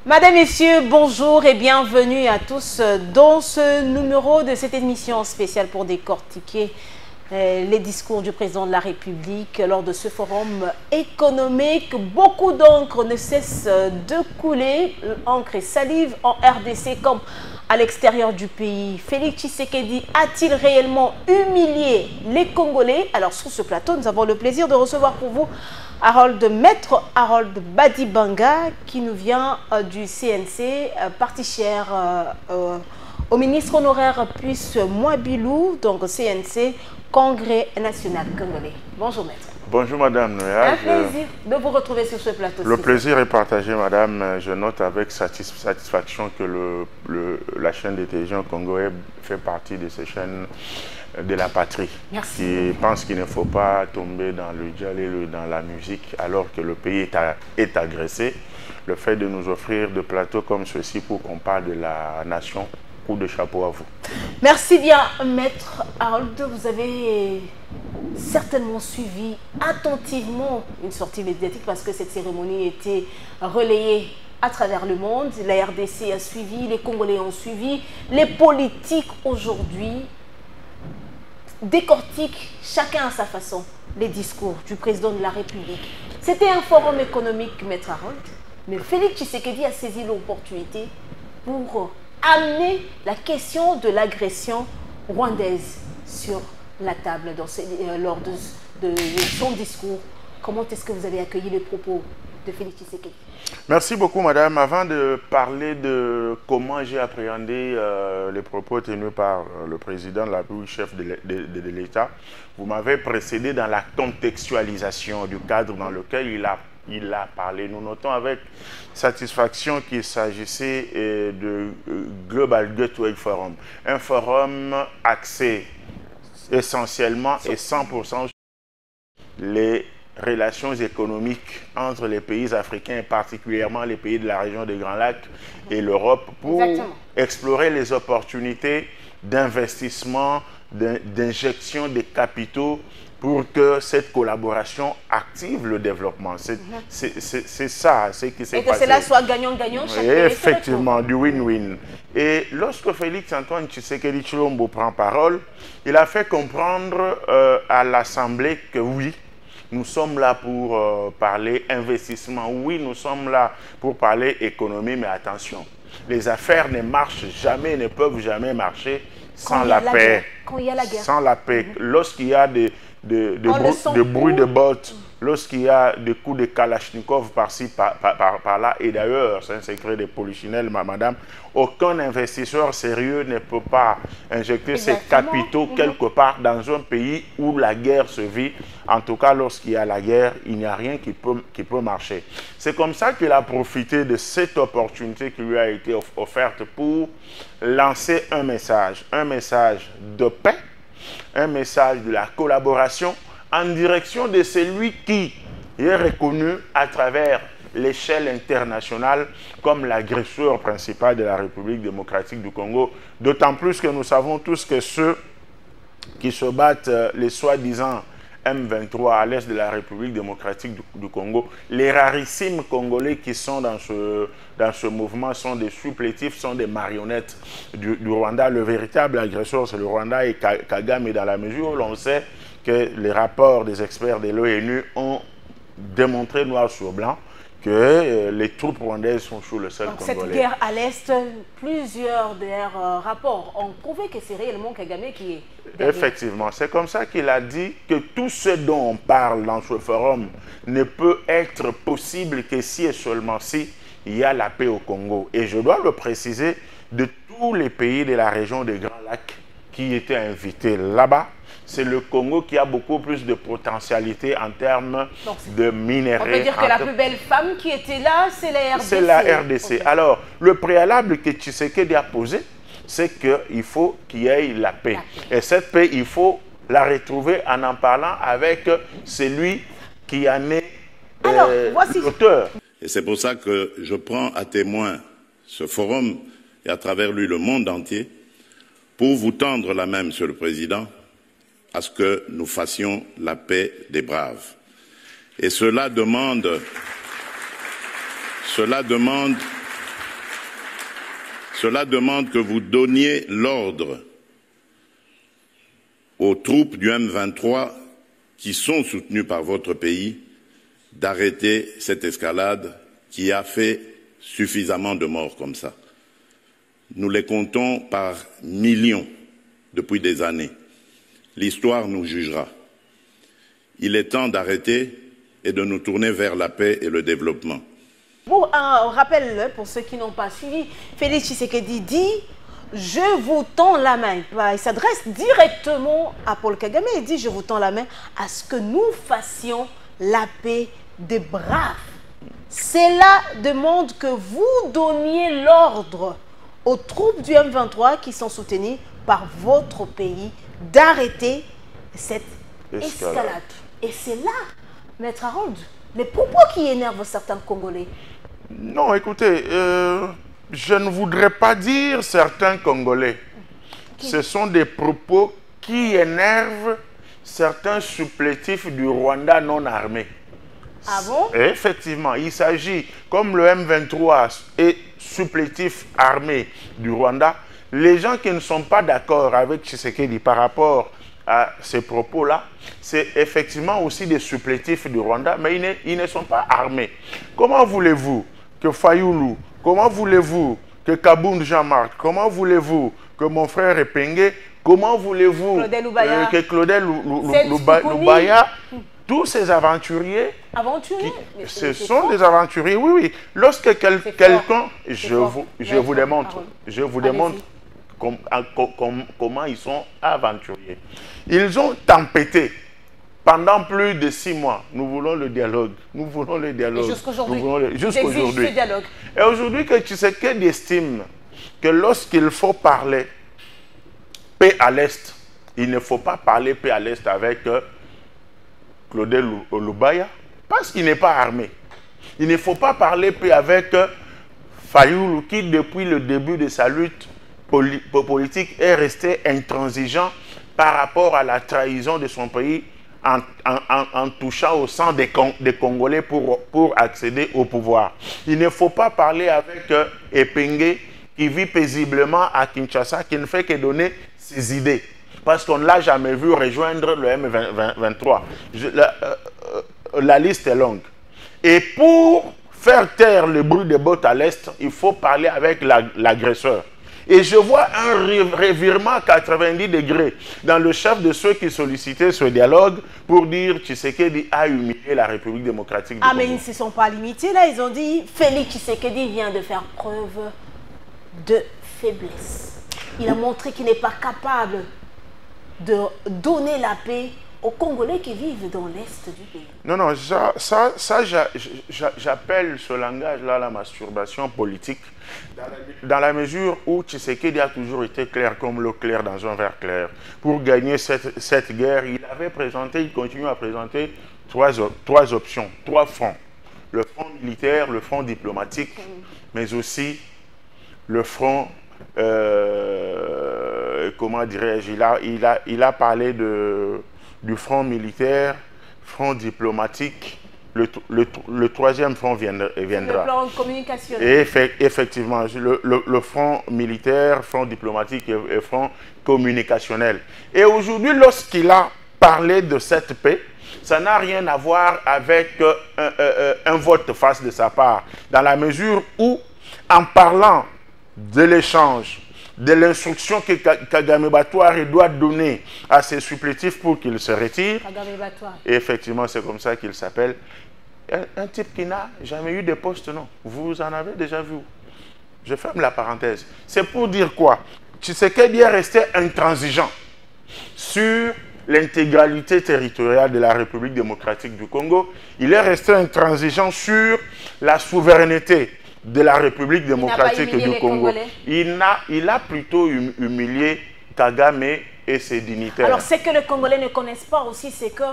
Madame, Messieurs, bonjour et bienvenue à tous dans ce numéro de cette émission spéciale pour décortiquer les discours du président de la République lors de ce forum économique. Beaucoup d'encre ne cesse de couler, encre et salive en RDC comme à l'extérieur du pays. Félix Tshisekedi a-t-il réellement humilié les Congolais? Alors sur ce plateau, nous avons le plaisir de recevoir pour vous Maître Harold Badibanga qui nous vient du CNC, parti cher au ministre honoraire Puisse Mwabilou, donc CNC, Congrès national congolais. Bonjour maître. Bonjour madame. Un plaisir de vous retrouver sur ce plateau. Le plaisir est partagé madame. Je note avec satisfaction que la chaîne de télévision congolais fait partie de ces chaînes de la patrie. Merci. Qui pense qu'il ne faut pas tomber dans le dialogue et dans la musique alors que le pays est agressé. Le fait de nous offrir des plateaux comme ceci pour qu'on parle de la nation, coup de chapeau à vous. Merci bien maître Harold. Vous avez certainement suivi attentivement une sortie médiatique parce que cette cérémonie était relayée à travers le monde. La RDC a suivi, les Congolais ont suivi, les politiques aujourd'hui décortiquent chacun à sa façon les discours du président de la République. C'était un forum économique, maître Harold, mais Félix Tshisekedi a saisi l'opportunité pour amener la question de l'agression rwandaise sur la table lors de son discours. Comment est-ce que vous avez accueilli les propos de Félix Tshisekedi? Merci beaucoup madame. Avant de parler de comment j'ai appréhendé les propos tenus par le président de la République, chef de l'État, vous m'avez précédé dans la contextualisation du cadre dans lequel il a parlé. Nous notons avec satisfaction qu'il s'agissait de Global Gateway Forum, un forum axé essentiellement et 100% sur les relations économiques entre les pays africains et particulièrement les pays de la région des Grands Lacs et l'Europe pour explorer les opportunités d'investissement, d'injection des capitaux pour que cette collaboration active le développement. C'est ça, ce qui s'est passé. Et que cela soit gagnant-gagnant. Effectivement, du win-win. Et lorsque Félix-Antoine Tshisekedi Tshilombo prend parole, il a fait comprendre à l'Assemblée que oui, nous sommes là pour parler investissement. Oui, nous sommes là pour parler économie, mais attention, les affaires ne marchent jamais, ne peuvent jamais marcher sans la paix. Quand il y a la guerre. Sans la paix. Lorsqu'il y a des bruits de bottes, lorsqu'il y a des coups de Kalachnikov par-ci, par-là, et d'ailleurs, c'est un secret de polichinelle, madame, aucun investisseur sérieux ne peut pas injecter ses capitaux quelque part dans un pays où la guerre se vit. En tout cas, lorsqu'il y a la guerre, il n'y a rien qui peut marcher. C'est comme ça qu'il a profité de cette opportunité qui lui a été offerte pour lancer un message de paix, un message de la collaboration en direction de celui qui est reconnu à travers l'échelle internationale comme l'agresseur principal de la République démocratique du Congo. D'autant plus que nous savons tous que ceux qui se battent, les soi-disant M23 à l'est de la République démocratique du Congo, les rarissimes Congolais qui sont dans ce mouvement sont des supplétifs, sont des marionnettes du Rwanda. Le véritable agresseur, c'est le Rwanda et Kagame, dans la mesure où l'on sait que les rapports des experts de l'ONU ont démontré noir sur blanc que les troupes rwandaises sont sur le sol congolais. Cette guerre à l'Est, plusieurs des rapports ont prouvé que c'est réellement Kagame qui est derrière. Effectivement, c'est comme ça qu'il a dit que tout ce dont on parle dans ce forum ne peut être possible que si et seulement si il y a la paix au Congo. Et je dois le préciser, de tous les pays de la région des Grands Lacs qui étaient invités là-bas, c'est le Congo qui a beaucoup plus de potentialité en termes de minerais. On peut dire que la plus belle femme qui était là, c'est la RDC. C'est la RDC. Alors, le préalable que Tshisekedi a posé, c'est qu'il faut qu'il y ait la paix. Et cette paix, il faut la retrouver en parlant avec celui qui en est l'auteur. Et c'est pour ça que je prends à témoin ce forum et à travers lui le monde entier pour vous tendre la main, Monsieur le Président, à ce que nous fassions la paix des braves. Et cela demande Cela demande que vous donniez l'ordre aux troupes du M23 qui sont soutenues par votre pays d'arrêter cette escalade qui a fait suffisamment de morts comme ça. Nous les comptons par millions depuis des années. L'histoire nous jugera. Il est temps d'arrêter et de nous tourner vers la paix et le développement. Bon, un rappel pour ceux qui n'ont pas suivi, Félix Tshisekedi dit « Je vous tends la main ». Il s'adresse directement à Paul Kagame et dit « Je vous tends la main à ce que nous fassions la paix des braves ». Cela demande que vous donniez l'ordre aux troupes du M23 qui sont soutenues par votre pays d'arrêter cette escalade. Et c'est là, Maître Harold, les propos qui énervent certains Congolais. Non, écoutez, je ne voudrais pas dire certains Congolais. Ce sont des propos qui énervent certains supplétifs du Rwanda non armés. Ah bon? Effectivement, il s'agit, comme le M23 est supplétif armé du Rwanda, les gens qui ne sont pas d'accord avec Tshisekedi par rapport à ces propos-là, c'est effectivement aussi des supplétifs du Rwanda, mais ils ne sont pas armés. Comment voulez-vous que Fayoulou, comment voulez-vous que Kabound Jean-Marc, comment voulez-vous que mon frère Epenge, comment voulez-vous que Claudel Loubaya, tous ces aventuriers, ce sont des aventuriers, oui, oui. Lorsque quelqu'un, je vous démontre comment ils sont aventuriers. Ils ont tempêté pendant plus de 6 mois. Nous voulons le dialogue. Nous voulons le dialogue. Jusqu'aujourd'hui. Et aujourd'hui, que Tshisekedi estime que lorsqu'il faut parler paix à l'Est, il ne faut pas parler paix à l'Est avec Claudel Loubaya, parce qu'il n'est pas armé. Il ne faut pas parler paix avec Fayoulou, qui depuis le début de sa lutte politique est resté intransigeant par rapport à la trahison de son pays en touchant au sang des Congolais pour accéder au pouvoir. Il ne faut pas parler avec Epenge qui vit paisiblement à Kinshasa, qui ne fait que donner ses idées. Parce qu'on ne l'a jamais vu rejoindre le M23. La liste est longue. Et pour faire taire le bruit des bottes à l'Est, il faut parler avec l'agresseur. Et je vois un revirement à 90 degrés dans le chef de ceux qui sollicitaient ce dialogue pour dire Tshisekedi a humilié la République démocratique du Congo. Mais ils ne se sont pas limités là, ils ont dit Félix Tshisekedi vient de faire preuve de faiblesse. Il a montré qu'il n'est pas capable de donner la paix aux Congolais qui vivent dans l'Est du pays. Non, non, j'appelle ce langage-là la masturbation politique, dans la mesure où Tshisekedi a toujours été clair comme l'eau claire dans un verre clair. Pour gagner cette guerre, il avait présenté, il continue à présenter trois options, 3 fronts. Le front militaire, le front diplomatique, mais aussi le front, comment dirais-je, il a parlé du front militaire, front diplomatique, le troisième front viendra. Le plan communicationnel. Et effectivement, le front militaire, front diplomatique et front communicationnel. Et aujourd'hui, lorsqu'il a parlé de cette paix, ça n'a rien à voir avec un volte-face de sa part, dans la mesure où, en parlant de l'échange, de l'instruction que Kagame Batouari doit donner à ses supplétifs pour qu'il se retire. Et effectivement, c'est comme ça qu'il s'appelle. Un type qui n'a jamais eu de poste, non. Vous en avez déjà vu. Je ferme la parenthèse. C'est pour dire quoi? Tshisekedi est resté intransigeant sur l'intégralité territoriale de la République démocratique du Congo. Il est resté intransigeant sur la souveraineté de la République démocratique du Congo. Il a plutôt humilié Kagame et ses dignitaires. Alors, ce que les Congolais ne connaissent pas aussi, c'est que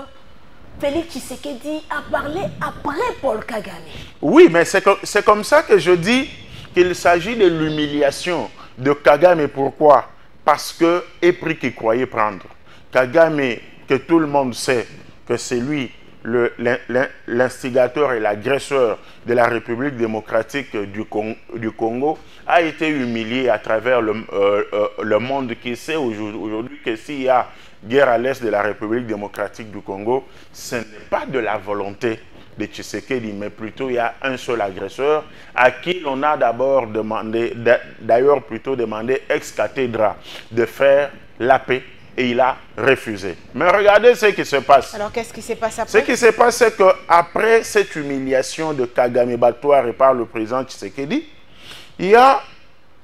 Félix Tshisekedi a parlé après Paul Kagame. Oui, mais c'est comme ça que je dis qu'il s'agit de l'humiliation de Kagame. Pourquoi? Parce que épris qu'il croyait prendre. Kagame, que tout le monde sait que c'est lui l'instigateur et l'agresseur de la République démocratique du Congo, a été humilié à travers le monde qui sait aujourd'hui que s'il y a guerre à l'est de la République démocratique du Congo, ce n'est pas de la volonté de Tshisekedi, mais plutôt il y a un seul agresseur à qui l'on a d'abord demandé, d'ailleurs plutôt demandé ex cathedra de faire la paix et il a refusé. Mais regardez ce qui se passe. Alors qu'est-ce qui s'est passé après? Ce qui se passe, c'est qu'après cette humiliation de Kagame Batouare par le président Tshisekedi, il y a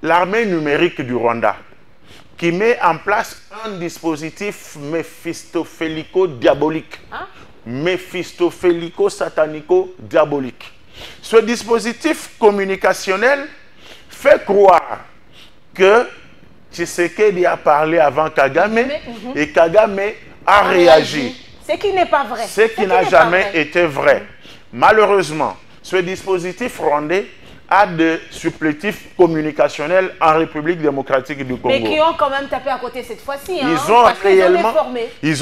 l'armée numérique du Rwanda qui met en place un dispositif méphistophélico-diabolique. Hein? Méphistophélico-satanico-diabolique. Ce dispositif communicationnel fait croire que Tshisekedi a parlé avant Kagame et Kagame a réagi. Ce qui n'est pas vrai. Ce qui n'a jamais été vrai. Malheureusement, ce dispositif rwandais a de supplétifs communicationnels en République démocratique du Congo. Mais qui ont quand même tapé à côté cette fois-ci. Ils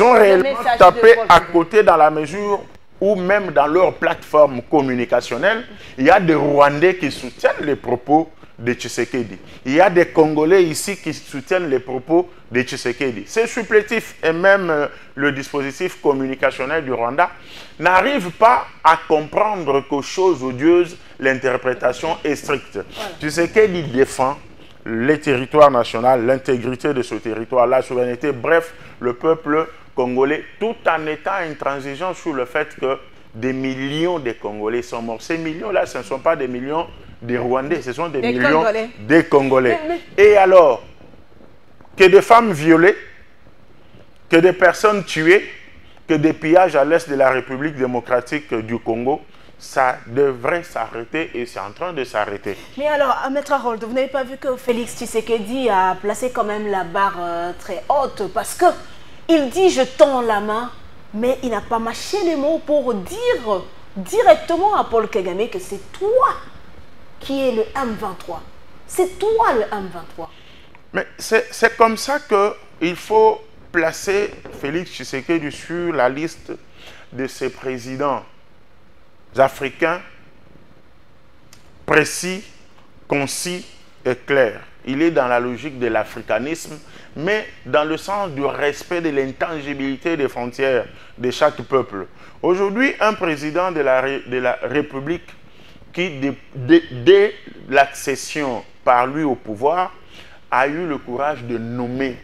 ont réellement tapé à côté dans la mesure où même dans leur plateforme communicationnelle, il y a des Rwandais qui soutiennent les propos de Tshisekedi. Il y a des Congolais ici qui soutiennent les propos de Tshisekedi. Ces supplétifs et même le dispositif communicationnel du Rwanda n'arrivent pas à comprendre qu'aux choses odieuses, l'interprétation est stricte. Voilà. Tshisekedi défend les territoires nationaux, l'intégrité de ce territoire, la souveraineté, bref, le peuple congolais, tout en étant intransigeant sur le fait que des millions de Congolais sont morts. Ces millions-là, ce ne sont pas des millions des Rwandais, ce sont des millions des Congolais. Et alors, que des femmes violées, que des personnes tuées, que des pillages à l'est de la République démocratique du Congo, ça devrait s'arrêter et c'est en train de s'arrêter. Mais alors, Maître Harold, vous n'avez pas vu que Félix Tshisekedi a placé quand même la barre très haute parce que il dit « je tends la main », mais il n'a pas mâché les mots pour dire directement à Paul Kagame que c'est toi qui es le M23. C'est toi le M23. Mais c'est comme ça qu'il faut placer Félix Tshisekedi sur la liste de ces présidents africains précis, concis et clairs. Il est dans la logique de l'africanisme, mais dans le sens du respect de l'intangibilité des frontières de chaque peuple. Aujourd'hui, un président de la République qui, dès l'accession par lui au pouvoir, a eu le courage de nommer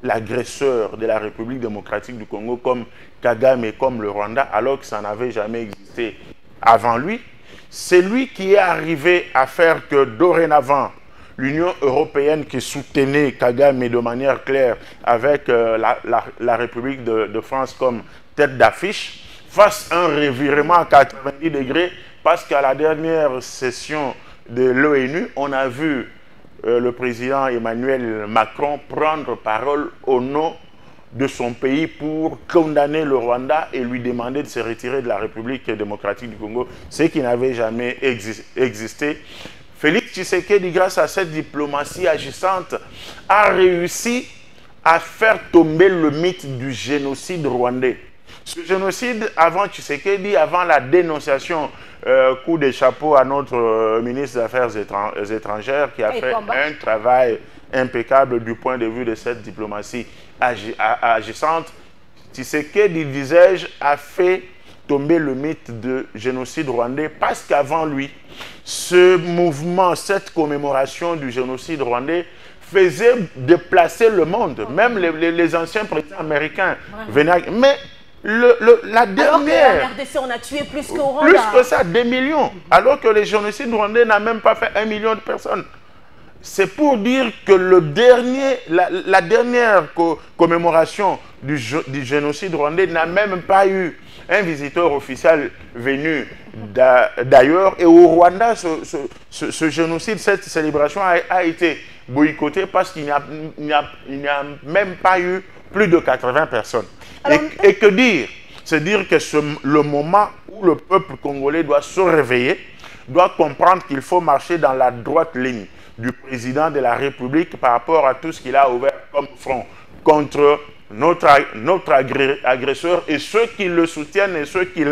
l'agresseur de la République démocratique du Congo comme Kagame et comme le Rwanda, alors que ça n'avait jamais existé avant lui. C'est lui qui est arrivé à faire que dorénavant, l'Union européenne qui soutenait Kagame de manière claire avec la République de France comme tête d'affiche, fasse un revirement à 90 degrés parce qu'à la dernière session de l'ONU, on a vu le président Emmanuel Macron prendre parole au nom de son pays pour condamner le Rwanda et lui demander de se retirer de la République démocratique du Congo, ce qui n'avait jamais existé. Félix Tshisekedi, grâce à cette diplomatie agissante, a réussi à faire tomber le mythe du génocide rwandais. Ce génocide, avant Tshisekedi, avant la dénonciation, coup de chapeau à notre ministre des Affaires étrangères qui a fait un travail impeccable du point de vue de cette diplomatie agissante. Tshisekedi, disais-je, a fait tomber le mythe de génocide rwandais parce qu'avant lui, ce mouvement, cette commémoration du génocide rwandais faisait déplacer le monde. Même les anciens présidents américains venaient... Mais la dernière... Alors que la RDC, on a tué plus qu'au Rwanda. Plus que ça, des millions. Alors que le génocide rwandais n'a même pas fait 1 million de personnes. C'est pour dire que la dernière commémoration du génocide rwandais n'a même pas eu un visiteur officiel venu d'ailleurs. Et au Rwanda, ce génocide, cette célébration a été boycottée parce qu'il n'y a même pas eu plus de 80 personnes. Alors, et que dire? C'est dire que le moment où le peuple congolais doit se réveiller, doit comprendre qu'il faut marcher dans la droite ligne du président de la République par rapport à tout ce qu'il a ouvert comme front contre notre agresseur et ceux qui le soutiennent et ceux qui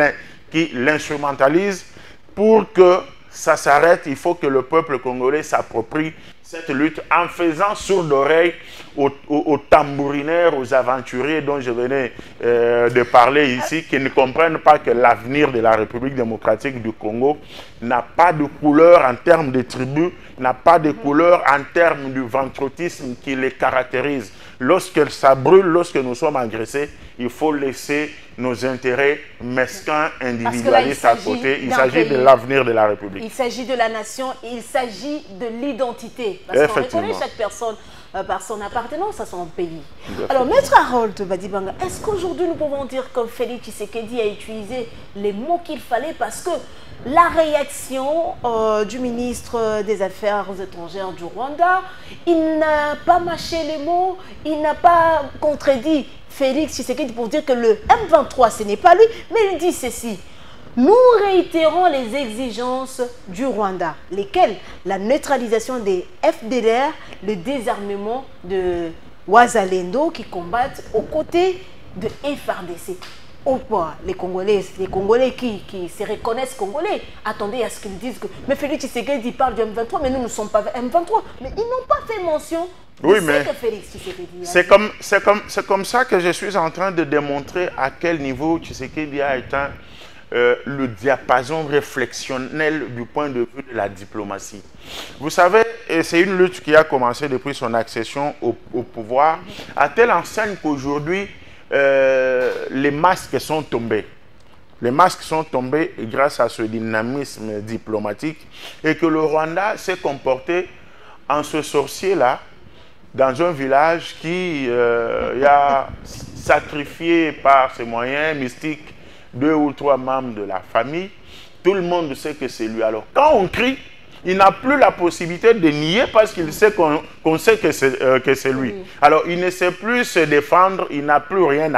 l'instrumentalisent pour que ça s'arrête. Il faut que le peuple congolais s'approprie cette lutte en faisant sourde oreille aux tambourinaires, aux aventuriers dont je venais de parler ici, qui ne comprennent pas que l'avenir de la République démocratique du Congo n'a pas de couleur en termes de tribus, n'a pas de couleur en termes du ventrotisme qui les caractérise. Lorsque ça brûle, lorsque nous sommes agressés, il faut laisser nos intérêts mesquins, individualistes à côté. Il s'agit de l'avenir de la République. Il s'agit de la nation, il s'agit de l'identité. Parce qu'on reconnaît chaque personne par son appartenance à son pays. Alors, Maître Harold Badibanga, est-ce qu'aujourd'hui nous pouvons dire que Félix Tshisekedi a utilisé les mots qu'il fallait parce que la réaction du ministre des Affaires étrangères du Rwanda, il n'a pas mâché les mots, il n'a pas contredit Félix Tshisekedi pour dire que le M23, ce n'est pas lui, mais il dit ceci. Nous réitérons les exigences du Rwanda, lesquelles la neutralisation des FDLR, le désarmement de Wazalendo qui combattent aux côtés de FRDC. Les Congolais qui se reconnaissent Congolais, attendez à ce qu'ils disent que mais Félix Tshisekedi parle du M23, mais nous ne sommes pas M23. Mais ils n'ont pas fait mention de ce que Félix Tshisekedi a dit. C'est comme ça que je suis en train de démontrer à quel niveau Tshisekedi a atteint le diapason réflexionnel du point de vue de la diplomatie. Vous savez, c'est une lutte qui a commencé depuis son accession au pouvoir, à telle enseigne qu'aujourd'hui, les masques sont tombés. Les masques sont tombés grâce à ce dynamisme diplomatique et que le Rwanda s'est comporté en ce sorcier-là dans un village qui a sacrifié par ses moyens mystiques 2 ou 3 membres de la famille. Tout le monde sait que c'est lui. Alors, quand on crie, il n'a plus la possibilité de nier parce qu'il sait qu'on sait que c'est lui. Alors, il ne sait plus se défendre, il n'a plus rien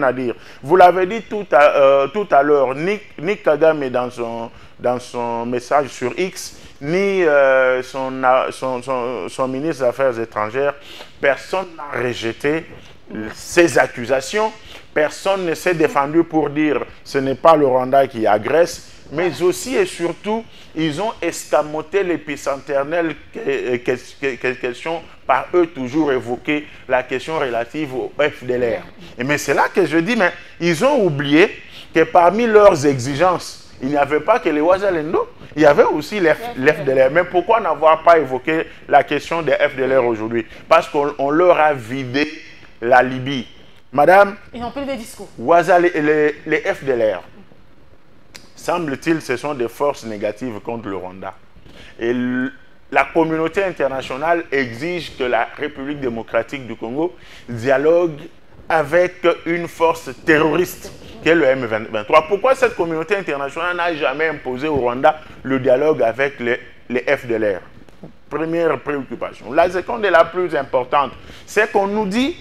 à dire. Vous l'avez dit tout à l'heure, ni Kagame dans son message sur X, ni son ministre des Affaires étrangères, personne n'a rejeté ces accusations. Personne ne s'est défendu pour dire ce n'est pas le Rwanda qui agresse, mais aussi et surtout, ils ont escamoté l'épicenternelle question par eux toujours évoquée, la question relative au FDLR. Mais c'est là que je dis, mais ils ont oublié que parmi leurs exigences, il n'y avait pas que les Wazalendo, il y avait aussi l'FDLR. Mais pourquoi n'avoir pas évoqué la question des FDLR aujourd'hui? Parce qu'on leur a vidé la Libye. Madame, ils n'ont plus de discours. Les FDLR, semble-t-il, ce sont des forces négatives contre le Rwanda. Et la communauté internationale exige que la République démocratique du Congo dialogue avec une force terroriste qui est le M23. Pourquoi cette communauté internationale n'a jamais imposé au Rwanda le dialogue avec les FDLR? Première préoccupation. La seconde et la plus importante, c'est qu'on nous dit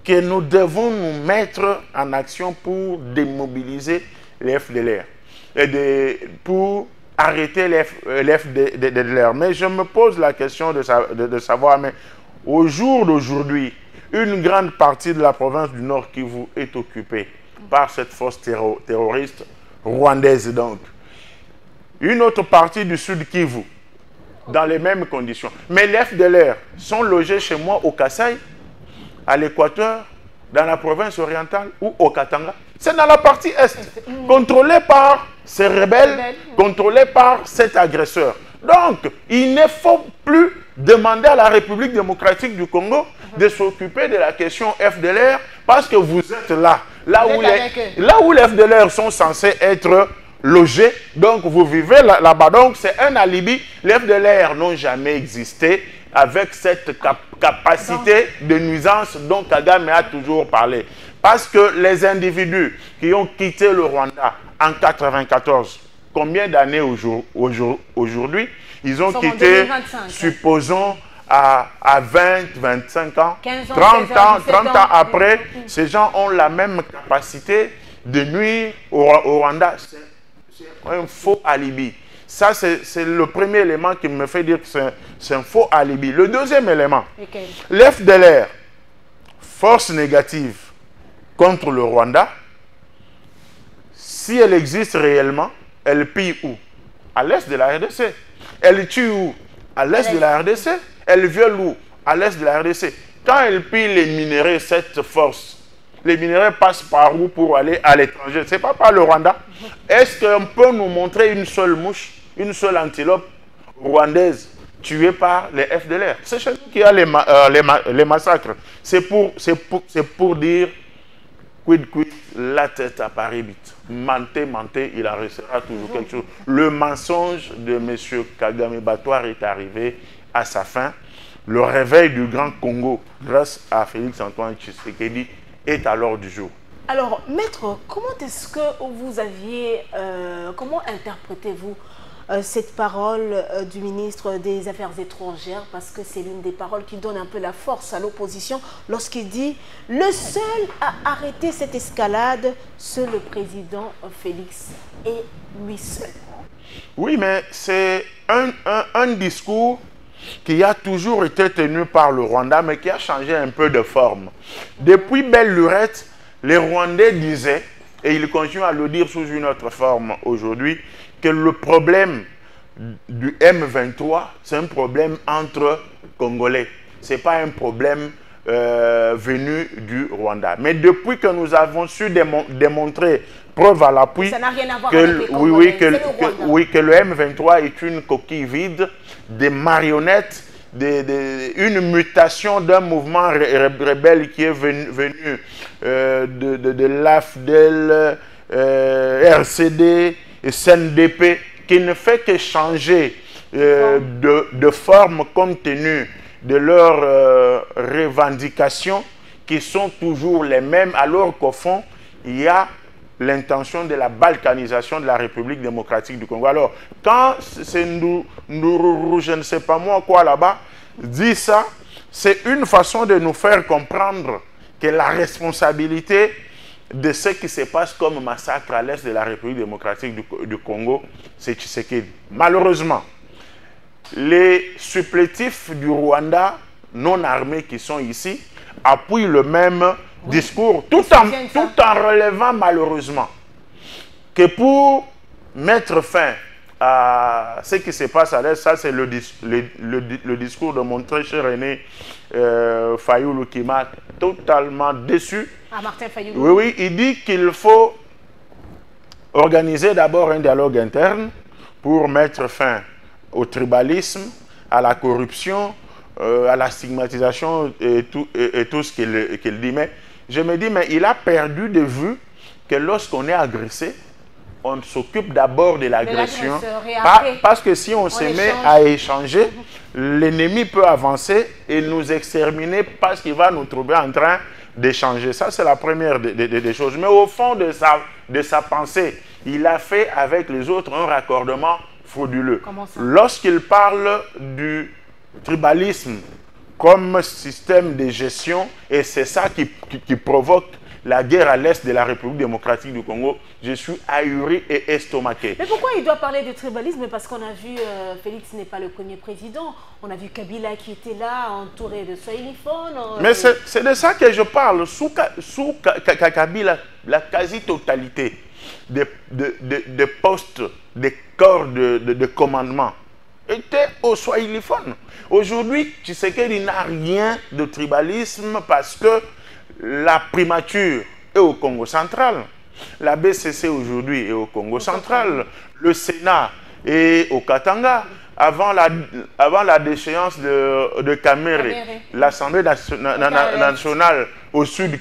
que nous devons nous mettre en action pour démobiliser les FDLR et pour arrêter les FDLR. Mais je me pose la question de savoir, mais au jour d'aujourd'hui, une grande partie de la province du Nord Kivu est occupée par cette force terroriste rwandaise donc. Une autre partie du Sud Kivu, dans les mêmes conditions. Mais les FDLR sont logés chez moi au Kasaï, à l'Équateur, dans la province orientale ou au Katanga. C'est dans la partie Est, contrôlé par ces rebelles, contrôlé par cet agresseur. Donc, il ne faut plus demander à la République démocratique du Congo de s'occuper de la question FDLR parce que vous êtes là où les FDLR sont censés être logés. Donc, vous vivez là-bas. Donc, c'est un alibi. Les FDLR n'ont jamais existé avec cette capacité de nuisance dont Kagame a toujours parlé. Parce que les individus qui ont quitté le Rwanda en 1994, combien d'années aujourd'hui? Ils ont quitté, supposons, à 20, 25 ans, 30 ans après, ces gens ont la même capacité de nuire au Rwanda. C'est un faux alibi. Ça, c'est le premier élément qui me fait dire que c'est un faux alibi. Le deuxième élément, l'FDLR, force négative contre le Rwanda, si elle existe réellement, elle pille où? À l'est de la RDC. Elle tue où? À l'est de la RDC. Elle viole où? À l'est de la RDC. Quand elle pille les minéraux, cette force, les minéraux passent par où pour aller à l'étranger? Ce n'est pas par le Rwanda. Est-ce qu'on peut nous montrer une seule mouche, une seule antilope rwandaise tuée par les FDLR? C'est chez nous qu'il y a les massacres. C'est pour dire quid, la tête à Paris vite. Mentez, il en restera toujours quelque chose. Le mensonge de M. Kagame Batouar est arrivé à sa fin. Le réveil du Grand Congo, grâce à Félix-Antoine Tshisekedi, est à l'ordre du jour. Alors, maître, comment est-ce que vous aviez, comment interprétez-vous cette parole du ministre des Affaires étrangères? Parce que c'est l'une des paroles qui donne un peu la force à l'opposition lorsqu'il dit « Le seul à arrêter cette escalade, c'est le président Félix et lui seul ». Oui, mais c'est un discours qui a toujours été tenu par le Rwanda, mais qui a changé un peu de forme. Depuis belle lurette, les Rwandais disaient, et ils continuent à le dire sous une autre forme aujourd'hui, que le problème du M23, c'est un problème entre Congolais. Ce n'est pas un problème venu du Rwanda. Mais depuis que nous avons su démontrer, preuve à l'appui, que le M23 est une coquille vide, des marionnettes, une mutation d'un mouvement rebelle qui est venu de l'AFDEL, RCD, et CNDP, qui ne fait que changer de forme compte tenu de leurs revendications qui sont toujours les mêmes, alors qu'au fond, il y a l'intention de la balkanisation de la République démocratique du Congo. Alors, quand c'est je ne sais pas moi quoi là-bas, dit ça, c'est une façon de nous faire comprendre que la responsabilité de ce qui se passe comme massacre à l'est de la République démocratique du Congo, c'est Tshisekedi. Malheureusement, les supplétifs du Rwanda non armés qui sont ici appuient le même discours, tout en relevant malheureusement que pour mettre fin à ce qui se passe à l'est, ça c'est le discours de mon très cher aîné Fayoulou qui m'a totalement déçu. Ah, Martin Fayoulou. Oui, il dit qu'il faut organiser d'abord un dialogue interne pour mettre fin au tribalisme, à la corruption, à la stigmatisation et tout ce qu'il dit. Mais je me dis, mais il a perdu de vue que lorsqu'on est agressé, on s'occupe d'abord de l'agression. Parce que si on se met à échanger, l'ennemi peut avancer et nous exterminer parce qu'il va nous trouver en train d'échanger. Ça, c'est la première des choses. Mais au fond de sa pensée, il a fait avec les autres un raccordement frauduleux. Lorsqu'il parle du tribalisme comme système de gestion, et c'est ça qui provoque la guerre à l'est de la République démocratique du Congo, je suis ahuri et estomaqué. Mais pourquoi il doit parler de tribalisme? Parce qu'on a vu, Félix n'est pas le premier président. On a vu Kabila qui était là, entouré de Swahiliphones. Mais c'est de ça que je parle. Sous Kabila, la quasi-totalité des postes, des corps de commandement était au Swahiliphone. Aujourd'hui, Tshisekedi n'a rien de tribalisme parce que la primature est au Congo central. La BCC aujourd'hui est au Congo central. Le Sénat est au Katanga. Avant la déchéance de Kamere, l'Assemblée nationale au sud,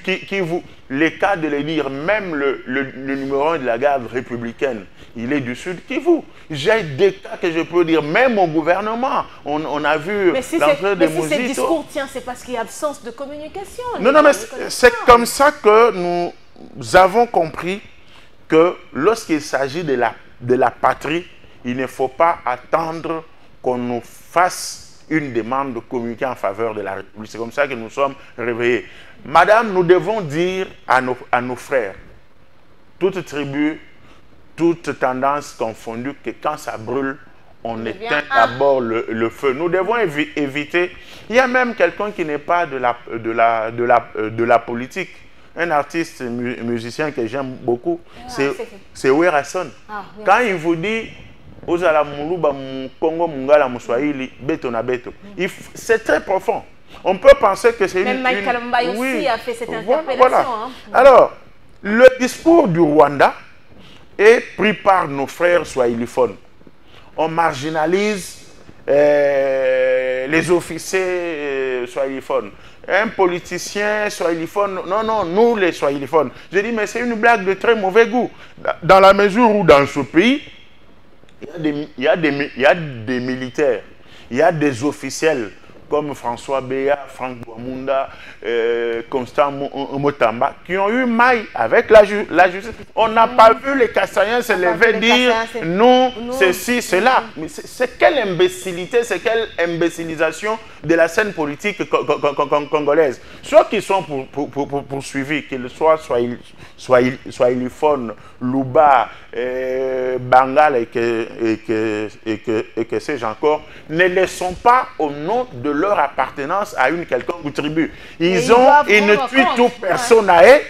les cas de le dire, même le numéro 1 de la garde républicaine, il est du sud Kivu. J'ai des cas que je peux dire, même au gouvernement, on a vu l'entrée de Mouzito. Mais si ce discours tient, c'est parce qu'il y a absence de communication. Non, mais c'est comme ça que nous avons compris que lorsqu'il s'agit de la patrie, il ne faut pas attendre qu'on nous fasse une demande de communiquer en faveur de la République. C'est comme ça que nous sommes réveillés. Madame, nous devons dire à nos frères, toute tribu, toute tendance confondue, que quand ça brûle, on éteint d'abord le feu. Nous devons éviter. Il y a même quelqu'un qui n'est pas de la politique. Un artiste musicien que j'aime beaucoup, c'est Werason. Quand il vous dit ozala muluba mu Congo mungala mu Swahili beto na beto. C'est très profond. On peut penser que c'est Même Michael Mbaye aussi a fait cette interpellation. Voilà. Hein. Alors, le discours du Rwanda est pris par nos frères swahiliphones. On marginalise les officiers swahiliphones. Un politicien swahiliphone, non, nous les swahiliphones. Je dis, mais c'est une blague de très mauvais goût. Dans la mesure où dans ce pays, il y a des militaires, il y a des officiels comme François Béa, Franck Bouamunda, Constant Motamba, qui ont eu maille avec la justice. On n'a pas vu les Kassaïens se lever dire non, ceci, cela. Mais c'est quelle imbécilité, c'est quelle imbécilisation de la scène politique congolaise. Ceux qui sont poursuivis, qu'ils soient swahiliphones, Luba, Bangal et que sais-je encore, ne les sont pas au nom de leur appartenance à une quelconque tribu. Ils ne tuent toute personne à eux,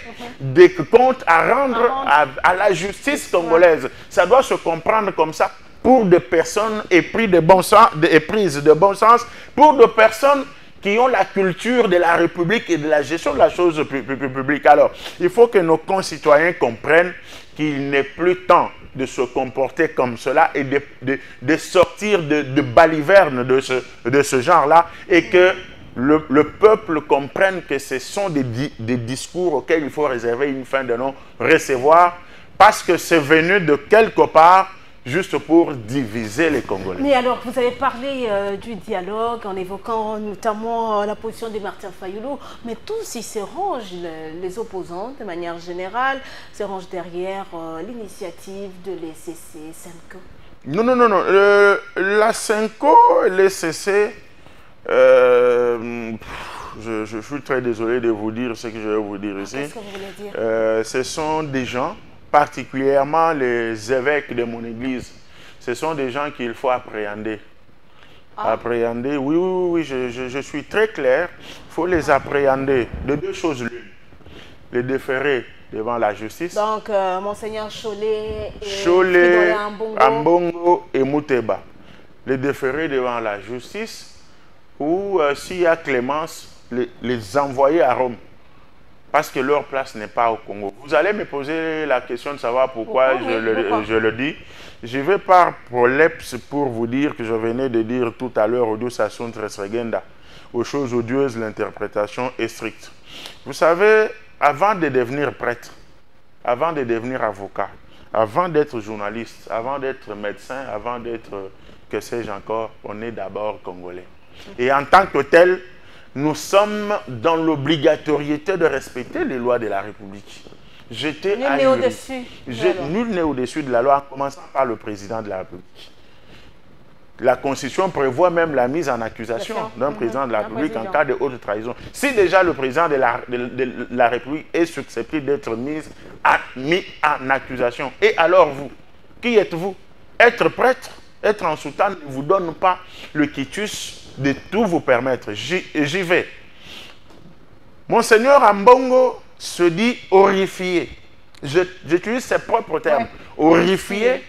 des comptes à rendre à la justice congolaise. Ça doit se comprendre comme ça pour des personnes éprises de bon sens, pour des personnes qui ont la culture de la République et de la gestion de la chose publique. Alors, il faut que nos concitoyens comprennent qu'il n'est plus temps de se comporter comme cela et de sortir de balivernes de ce genre-là et que le peuple comprenne que ce sont des discours auxquels il faut réserver une fin de non-recevoir parce que c'est venu de quelque part juste pour diviser les Congolais. Mais alors, vous avez parlé du dialogue en évoquant notamment la position de Martin Fayulu, mais tous ils se rangent, les opposants de manière générale, se rangent derrière l'initiative de l'ECC, Senko. Non. La Senko et l'ECC, je suis très désolé de vous dire ce que je vais vous dire ici. Qu'est-ce que vous voulez dire? Ce sont des gens, particulièrement les évêques de mon église, ce sont des gens qu'il faut appréhender. Appréhender, oui, je suis très clair. Il faut les appréhender de deux choses l'une. Les déférer devant la justice. Donc, Monseigneur Cholet, Ambongo et Mouteba. Les déférer devant la justice ou, s'il y a clémence, les envoyer à Rome. Parce que leur place n'est pas au Congo. Vous allez me poser la question de savoir pourquoi je le dis. Je vais par prolepse pour vous dire que je venais de dire tout à l'heure au Dieu Sassoun Tresregenda. Aux choses odieuses, l'interprétation est stricte. Vous savez, avant de devenir prêtre, avant de devenir avocat, avant d'être journaliste, avant d'être médecin, avant d'être, que sais-je encore, on est d'abord congolais. Et en tant que tel, nous sommes dans l'obligatoriété de respecter les lois de la République. Nul n'est au-dessus. Nul n'est au-dessus de la loi, en commençant par le président de la République. La Constitution prévoit même la mise en accusation d'un président de la République en cas de haute trahison. Si déjà le président de la République est susceptible d'être mis en accusation, et alors vous, qui êtes-vous? Être prêtre, être en soutane ne vous donne pas le quitus de tout vous permettre. J'y vais. Monseigneur Ambongo se dit horrifié. J'utilise ses propres termes. Horrifié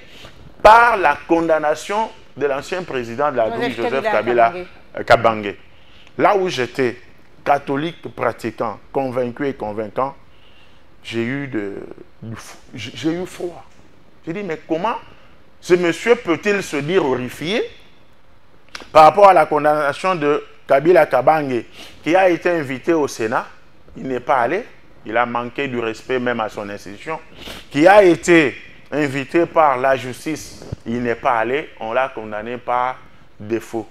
par la condamnation de l'ancien président de la République, Joseph Kabila Kabange. Là où j'étais catholique pratiquant, convaincu et convaincant, j'ai eu froid. J'ai dit, mais comment ce monsieur peut-il se dire horrifié par rapport à la condamnation de Kabila Kabange, qui a été invité au Sénat? Il n'est pas allé, il a manqué du respect même à son institution. Qui a été invité par la justice, il n'est pas allé, on l'a condamné par défaut.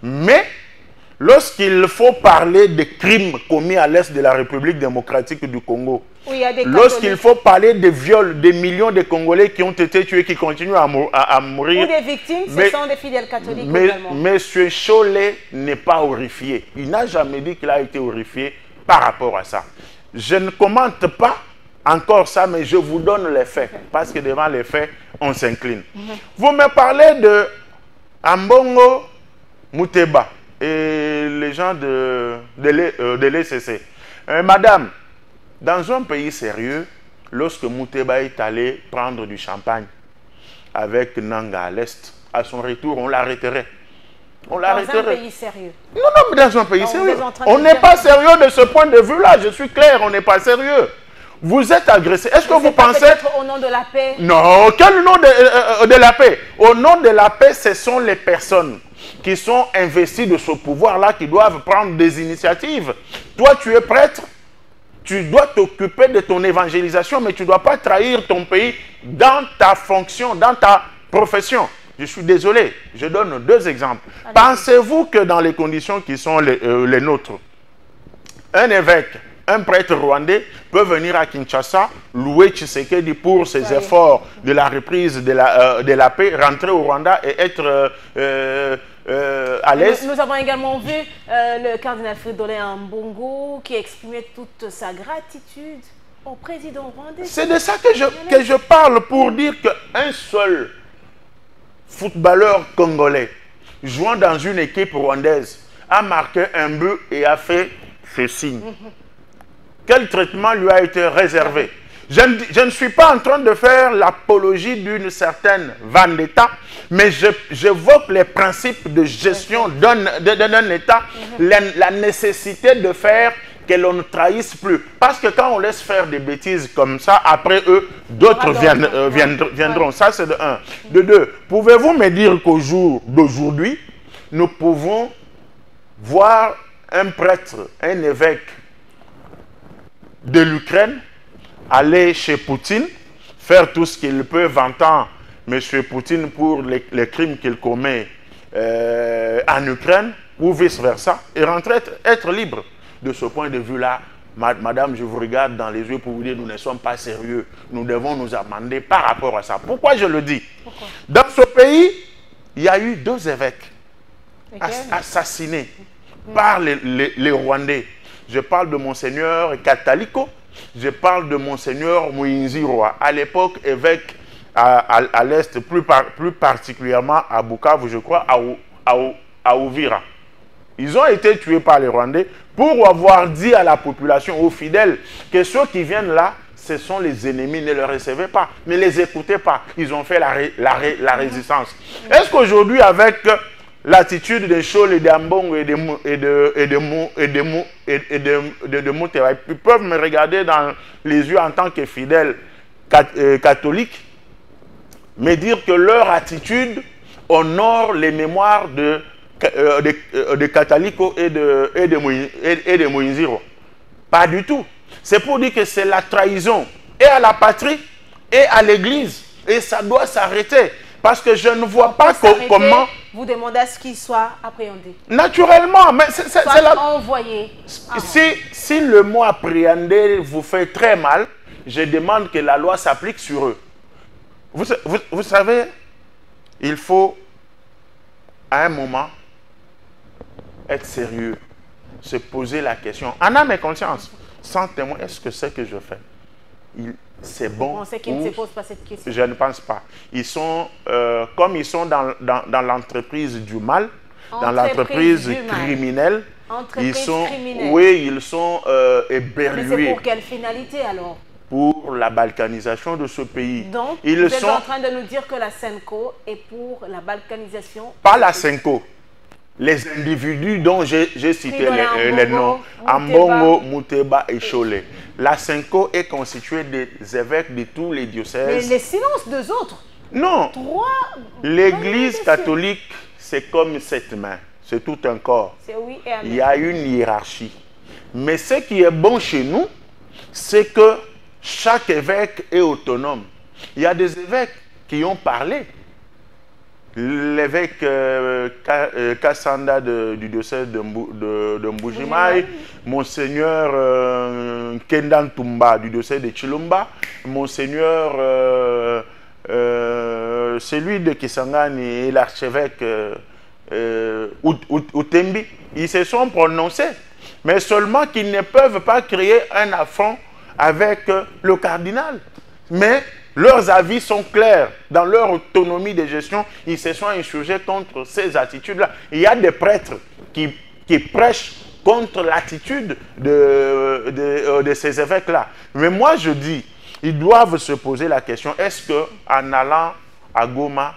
Mais lorsqu'il faut parler des crimes commis à l'est de la République démocratique du Congo, lorsqu'il faut parler des viols des millions de Congolais qui ont été tués, qui continuent à mourir. Ou des victimes, ce sont des fidèles catholiques également. Monsieur Cholet n'est pas horrifié. Il n'a jamais dit qu'il a été horrifié par rapport à ça. Je ne commente pas encore ça, mais je vous donne les faits. Parce que devant les faits, on s'incline. Vous me parlez de Ambongo Mouteba et les gens de l'ECC. Madame, dans un pays sérieux, lorsque Mouteba est allé prendre du champagne avec Nanga à l'Est. À son retour, on l'arrêterait. On l'arrêterait. Dans un pays sérieux. Non, non, mais dans un pays sérieux. On n'est pas sérieux de ce point de vue-là. Je suis clair, on n'est pas sérieux. Vous êtes agressé. Est-ce que vous pensez... Peut-être au nom de la paix? Non, quel nom de la paix? Au nom de la paix, ce sont les personnes qui sont investies de ce pouvoir-là qui doivent prendre des initiatives. Toi, tu es prêtre. Tu dois t'occuper de ton évangélisation, mais tu ne dois pas trahir ton pays dans ta fonction, dans ta profession. Je suis désolé, je donne deux exemples. Pensez-vous que dans les conditions qui sont les nôtres, un évêque, un prêtre rwandais peut venir à Kinshasa, louer Tshisekedi pour ses efforts de la reprise de la paix, rentrer au Rwanda et être à l'aise? Nous avons également vu le cardinal Fridolin Ambongo qui exprimait toute sa gratitude au président rwandais. C'est de ça que je parle pour dire qu'un seul footballeur congolais jouant dans une équipe rwandaise a marqué un but et a fait ce signe. Quel traitement lui a été réservé? Je ne suis pas en train de faire l'apologie d'une certaine vendetta, mais j'évoque les principes de gestion d'un État, la nécessité de faire que l'on ne trahisse plus. Parce que quand on laisse faire des bêtises comme ça, après eux, d'autres viendront. Ça, c'est de un. De deux, pouvez-vous me dire qu'au jour d'aujourd'hui, nous pouvons voir un prêtre, un évêque de l'Ukraine aller chez Poutine, faire tout ce qu'il peut, vantant M. Poutine pour les crimes qu'il commet en Ukraine, ou vice-versa, et rentrer, être libre. De ce point de vue-là, madame, je vous regarde dans les yeux pour vous dire nous ne sommes pas sérieux. Nous devons nous amender par rapport à ça. Pourquoi je le dis? Dans ce pays, il y a eu 2 évêques assassinés par les Rwandais. Je parle de Monseigneur Kataliko, je parle de Monseigneur Moïnziroa, à l'époque évêque à l'Est, plus particulièrement à Bukavu, je crois, à Uvira. Ils ont été tués par les Rwandais pour avoir dit à la population, aux fidèles, que ceux qui viennent là, ce sont les ennemis, ne les recevez pas, ne les écoutez pas. Ils ont fait la résistance. Est-ce qu'aujourd'hui, avec l'attitude de Chol et d'Ambong et de Moutera, ils peuvent me regarder dans les yeux en tant que fidèles catholiques, me dire que leur attitude honore les mémoires de Kataliko et de Moïnziro? Pas du tout. C'est pour dire que c'est la trahison et à la patrie et à l'église. Et ça doit s'arrêter. Parce que je ne vois pas comment... Vous demandez à ce qu'il soit appréhendé. Naturellement, mais c'est envoyé. Si le mot appréhender vous fait très mal, je demande que la loi s'applique sur eux. Vous savez, il faut à un moment être sérieux, se poser la question, en âme et conscience, sans témoin, est-ce que c'est que je fais? C'est bon. Vous pensez qu'ils ne se posent pas cette question? Je ne pense pas. Ils sont, comme ils sont dans l'entreprise du mal, dans l'entreprise criminelle, ils sont éberlués. Mais c'est pour quelle finalité alors? Pour la balkanisation de ce pays. Donc, vous êtes en train de nous dire que la SENCO est pour la balkanisation? Pas la SENCO. Les individus dont j'ai cité les noms, Ambongo, Mouteba et Cholet. La SENCO est constituée des évêques de tous les diocèses. Mais les silences des autres? Non. L'Église catholique, c'est comme cette main. C'est tout un corps. Oui et amen. Il y a une hiérarchie. Mais ce qui est bon chez nous, c'est que chaque évêque est autonome. Il y a des évêques qui ont parlé. L'évêque Kassanda du diocèse de Mbujimai, Monseigneur Kendan Tumba du diocèse de Chilumba, Monseigneur celui de Kisangani et l'archevêque Utembi, ils se sont prononcés, mais seulement qu'ils ne peuvent pas créer un affront avec le cardinal. Mais leurs avis sont clairs. Dans leur autonomie de gestion, ils se sont insurgés contre ces attitudes-là. Il y a des prêtres qui prêchent contre l'attitude de ces évêques-là. Mais moi, je dis, ils doivent se poser la question, est-ce qu'en allant à Goma,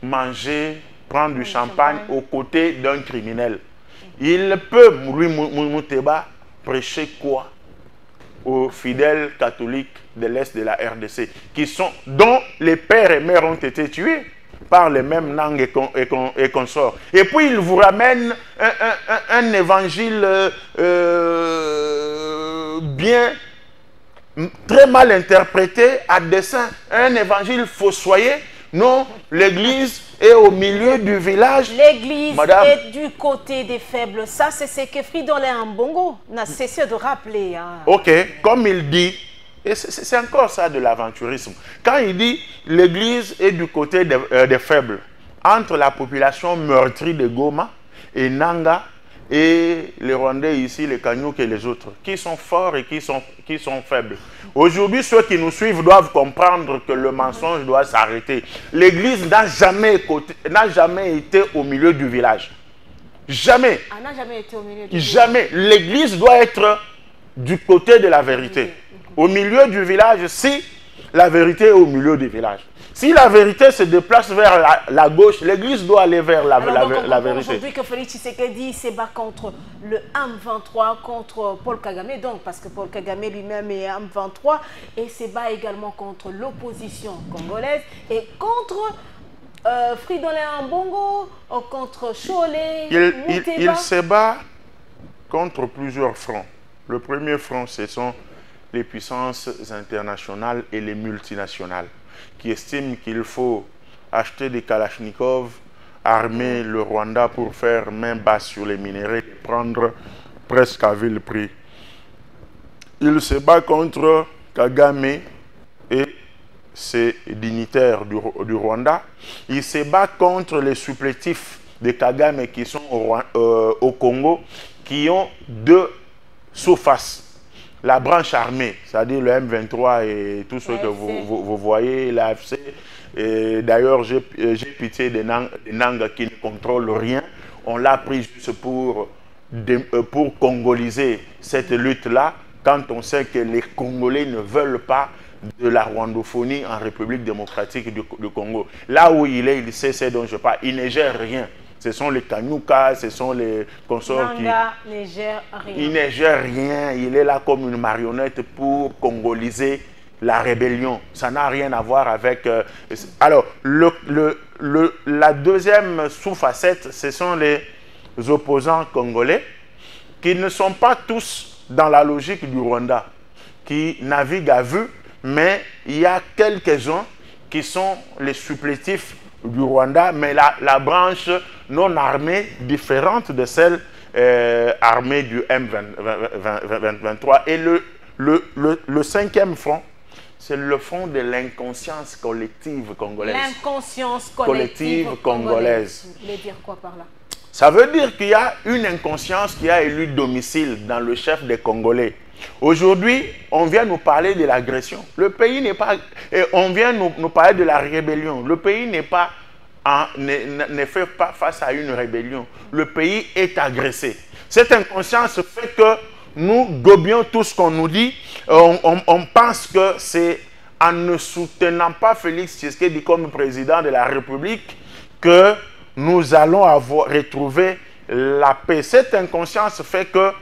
manger, prendre du champagne aux côtés d'un criminel. Il peut, lui, Mouteba, prêcher quoi aux fidèles catholiques de l'Est de la RDC, dont les pères et mères ont été tués par les mêmes langues et consorts. Et puis il vous ramène un évangile très mal interprété à dessein, un évangile fossoyé. Non, l'église est au milieu du village. L'église est du côté des faibles. Ça, c'est ce que Fridolin Ambongo n'a cessé de rappeler. Hein. Ok, comme il dit, et c'est encore ça de l'aventurisme. Quand il dit l'église est du côté des faibles, entre la population meurtrie de Goma et Nanga et les Rwandais ici, les Kanyuk et les autres, qui sont forts et qui sont faibles. Aujourd'hui, ceux qui nous suivent doivent comprendre que le mensonge doit s'arrêter. L'église n'a jamais été au milieu du village. Jamais. Elle n'a jamais été au milieu du village. Jamais. L'église doit être du côté de la vérité. Au milieu du village, si la vérité est au milieu du village. Si la vérité se déplace vers la gauche, l'église doit aller vers la vérité. Aujourd'hui que Félix Tshisekedi se bat contre le M23, contre Paul Kagame, donc parce que Paul Kagame lui-même est M23, et se bat également contre l'opposition congolaise et contre Fridolin Ambongo, contre Cholet, il se bat contre plusieurs fronts. Le premier front, ce sont les puissances internationales et les multinationales qui estiment qu'il faut acheter des Kalachnikov, armer le Rwanda pour faire main basse sur les minéraux et prendre presque à vil prix. Il se bat contre Kagame et ses dignitaires du Rwanda. Il se bat contre les supplétifs de Kagame qui sont au Congo, qui ont deux sous-faces. La branche armée, c'est-à-dire le M23 et tout ce que vous voyez, l'AFC. D'ailleurs, j'ai pitié des Nangs qui ne contrôlent rien. On l'a pris juste pour congoliser cette lutte-là, quand on sait que les Congolais ne veulent pas de la rwandophonie en République démocratique du Congo. Là où il est, il sait ce dont je parle. Il ne gère rien. Ce sont les Kanyuka, ce sont les consorts Nanga ne gère rien. Il ne gère rien. Il est là comme une marionnette pour congoliser la rébellion. Ça n'a rien à voir avec... Alors, la deuxième sous-facette, ce sont les opposants congolais qui ne sont pas tous dans la logique du Rwanda, qui naviguent à vue, mais il y a quelques-uns qui sont les supplétifs du Rwanda, mais la branche non armée différente de celle armée du M23. Et le cinquième front, c'est le front de l'inconscience collective congolaise. L'inconscience collective congolaise. Vous voulez dire quoi par là? Ça veut dire qu'il y a une inconscience qui a élu domicile dans le chef des Congolais. Aujourd'hui, on vient nous parler de l'agression. Le pays n'est pas... on vient nous parler de la rébellion. Le pays n'est pas... ne fait pas face à une rébellion. Le pays est agressé. Cette inconscience fait que nous gobions tout ce qu'on nous dit. On pense que c'est en ne soutenant pas Félix Tshisekedi comme président de la République que nous allons retrouver la paix. Cette inconscience fait que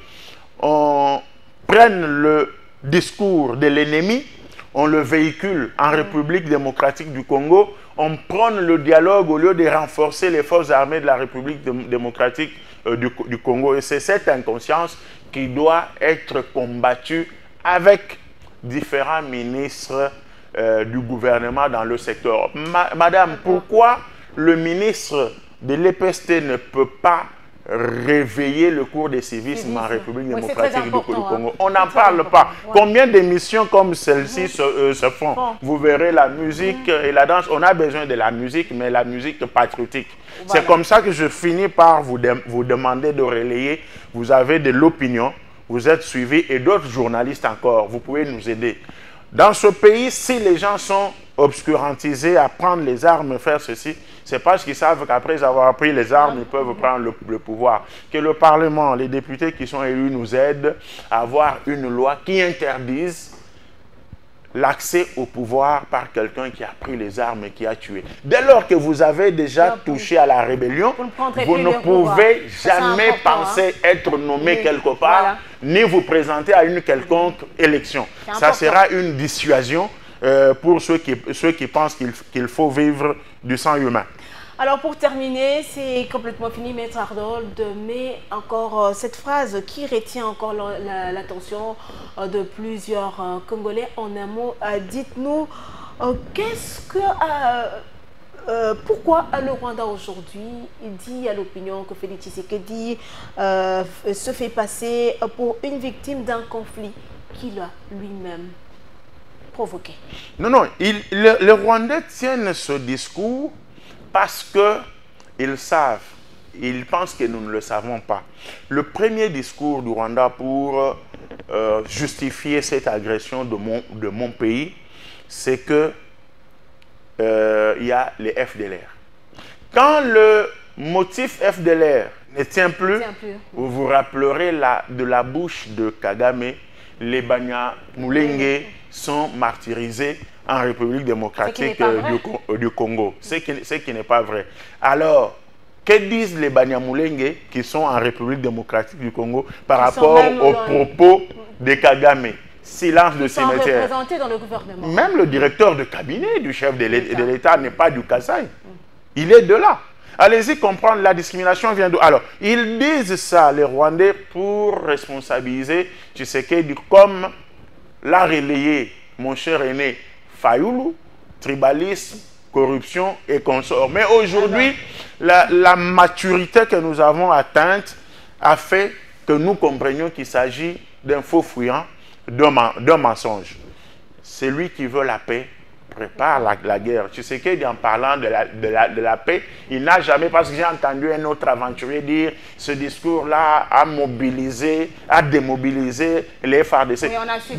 on prenne le discours de l'ennemi, on le véhicule en République démocratique du Congo, on prône le dialogue au lieu de renforcer les forces armées de la République démocratique du Congo. Et c'est cette inconscience qui doit être combattue avec différents ministres du gouvernement dans le secteur. Madame, pourquoi le ministre de l'EPST ne peut pas réveiller le cours des civismes en République démocratique du Congo? On n'en parle pas. Combien d'émissions comme celle-ci se font? Vous verrez la musique et la danse. On a besoin de la musique, mais la musique patriotique. Voilà. C'est comme ça que je finis par vous demander de relayer. Vous avez de l'opinion, vous êtes suivis et d'autres journalistes encore. Vous pouvez nous aider. Dans ce pays, si les gens sont obscurantisés à prendre les armes, faire ceci, c'est parce qu'ils savent qu'après avoir pris les armes, ils peuvent prendre le pouvoir. Que le Parlement, les députés qui sont élus nous aident à avoir une loi qui interdise l'accès au pouvoir par quelqu'un qui a pris les armes et qui a tué. Dès lors que vous avez déjà touché à la rébellion, vous ne pouvez jamais penser être nommé quelque part, ni vous présenter à une quelconque élection. Ça sera une dissuasion pour ceux qui pensent qu'il faut vivre du sang humain. Alors pour terminer, c'est complètement fini, Maître Harold, mais encore cette phrase qui retient encore l'attention de plusieurs Congolais. En un mot, dites-nous, pourquoi le Rwanda aujourd'hui dit à l'opinion que Félix Tshisekedi se fait passer pour une victime d'un conflit qu'il a lui-même provoqué? Non, les Rwandais tiennent ce discours parce qu'ils savent, ils pensent que nous ne le savons pas. Le premier discours du Rwanda pour justifier cette agression de mon pays, c'est que il y a les FDLR. Quand le motif FDLR ne tient plus, vous vous rappellerez de la bouche de Kagame, les Banyamulenge sont martyrisés en République démocratique du Congo. Ce qui n'est pas vrai. Alors, que disent les Banyamulenge qui sont en République démocratique du Congo par rapport aux propos de Kagame? Silence de cimetière. Représentés dans le gouvernement. Même le directeur de cabinet du chef de l'État n'est pas du Kasaï. Il est de là. Allez-y comprendre, la discrimination vient d'où. Alors, ils disent ça, les Rwandais, pour responsabiliser Tshisekedi, comme l'a relayé mon cher aîné Fayoulou, tribalisme, corruption et consorts. Mais aujourd'hui, la maturité que nous avons atteinte a fait que nous comprenions qu'il s'agit d'un faux fuyant, d'un mensonge. Celui qui veut la paix prépare la guerre. Tu sais qu'en parlant de la paix, il n'a jamais, parce que j'ai entendu un autre aventurier dire ce discours-là a démobilisé les FARDC. Oui,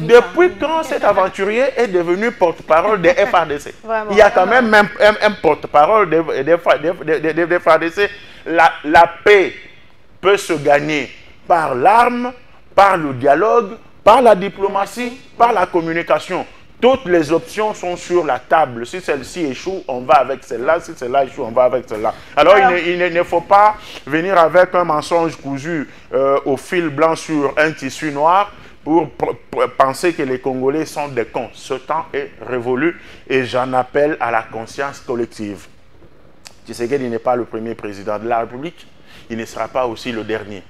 depuis quand cet aventurier est devenu porte-parole des FARDC? Il y a quand même un porte-parole des FARDC. La paix peut se gagner par l'arme, par le dialogue, par la diplomatie, par la communication. Toutes les options sont sur la table. Si celle-ci échoue, on va avec celle-là. Si celle-là échoue, on va avec celle-là. Alors, il ne faut pas venir avec un mensonge cousu au fil blanc sur un tissu noir pour penser que les Congolais sont des cons. Ce temps est révolu et j'en appelle à la conscience collective. Tshisekedi n'est pas le premier président de la République. Il ne sera pas aussi le dernier.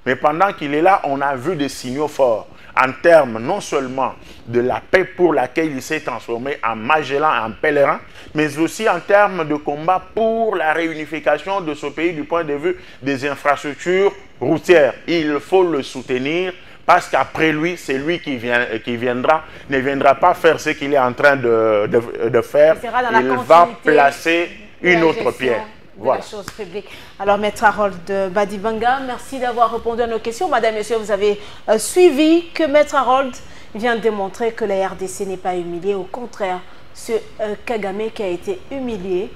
Mais pendant qu'il est là, on a vu des signaux forts en termes non seulement de la paix pour laquelle il s'est transformé en Magellan, en pèlerin, mais aussi en termes de combat pour la réunification de ce pays du point de vue des infrastructures routières. Il faut le soutenir parce qu'après lui, c'est lui qui ne viendra pas faire ce qu'il est en train de faire. Il va placer une autre pierre. Voilà. Chose publique. Alors, Maître Harold Badibanga, merci d'avoir répondu à nos questions. Madame, Monsieur, vous avez suivi que Maître Harold vient de démontrer que la RDC n'est pas humiliée. Au contraire, c'est Kagame qui a été humilié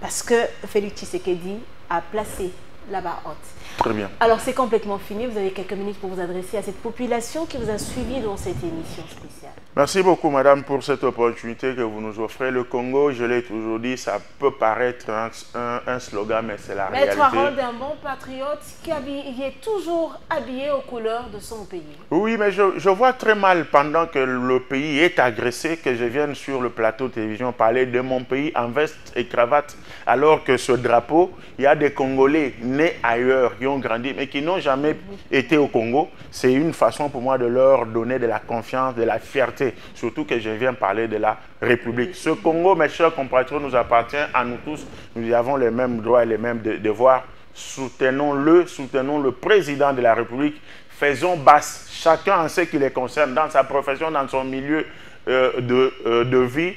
parce que Félix Tshisekedi a placé la barre haute. Très bien. Alors, c'est complètement fini. Vous avez quelques minutes pour vous adresser à cette population qui vous a suivi dans cette émission spéciale. Merci beaucoup, madame, pour cette opportunité que vous nous offrez. Le Congo, je l'ai toujours dit, ça peut paraître un slogan, mais c'est la réalité. Maître Harold est un bon patriote qui est toujours habillé aux couleurs de son pays. Oui, mais je vois très mal, pendant que le pays est agressé, que je vienne sur le plateau de télévision parler de mon pays en veste et cravate, alors que ce drapeau, il y a des Congolais nés ailleurs, qui ont grandi, mais qui n'ont jamais été au Congo. C'est une façon pour moi de leur donner de la confiance, de la fierté. Surtout que je viens parler de la République. Ce Congo, mes chers compatriotes, nous appartient à nous tous. Nous avons les mêmes droits et les mêmes devoirs. Soutenons-le, soutenons le président de la République. Faisons basse, chacun en ce qui les concerne, dans sa profession, dans son milieu de vie.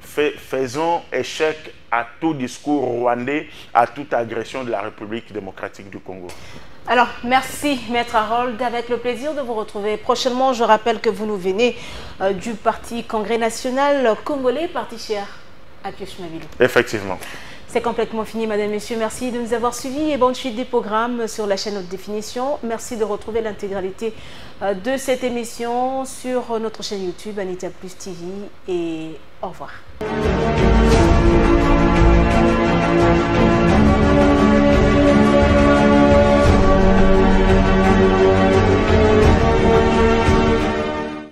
Faisons échec à tout discours rwandais, à toute agression de la République démocratique du Congo. Alors, merci Maître Harold, avec le plaisir de vous retrouver prochainement. Je rappelle que vous nous venez du Parti Congrès National Congolais, parti cher à Pioche Mabilou. Effectivement. C'est complètement fini, mesdames, messieurs. Merci de nous avoir suivis et bonne suite des programmes sur la chaîne Haute Définition. Merci de retrouver l'intégralité de cette émission sur notre chaîne YouTube Anita Plus TV et au revoir.